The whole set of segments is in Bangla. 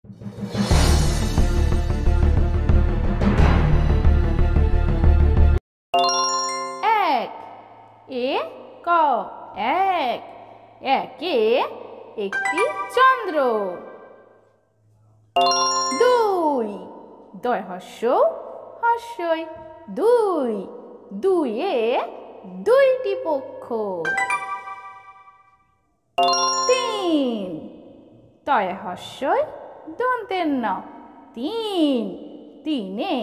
এক এ ক এক একে একটি চন্দ্র। দুই দয় হস্যই দুই দুইয়ে দুইটি পক্ষ। তিন তয় হস্যই দন্তের ন তিন তিনে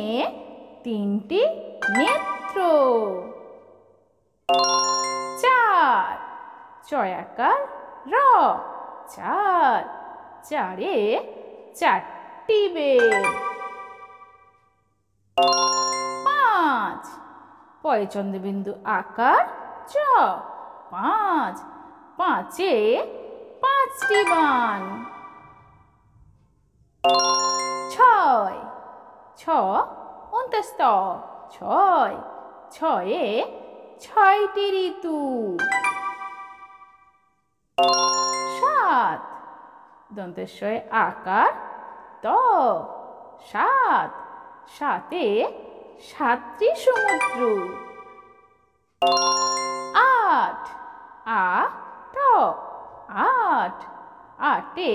তিনটি নেত্র। চার চয়াকার র চার চারে চারটি বেল। পাঁচ পয় চন্দ্রবিন্দু আকার চ পাঁচ পাঁচে পাঁচটি বান। ছয় ছ অন্তস্থ ছয় ছয়ে ছয়টি ঋতু। সাত দন্তেশ্বয় আকার ত সাত সাতে সাতটি সমুদ্র। আট আ ট আট আটে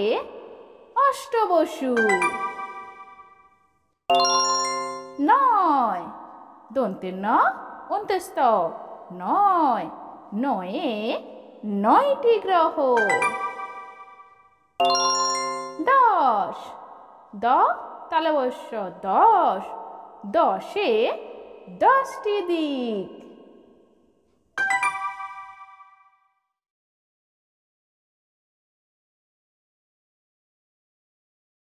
অষ্টবসু। নয় দন্তের ন অন্তস্থ নয় নয়ে নয়টি গ্রহ। দশ দ তালবস্য দশ দশে 10টি দিক।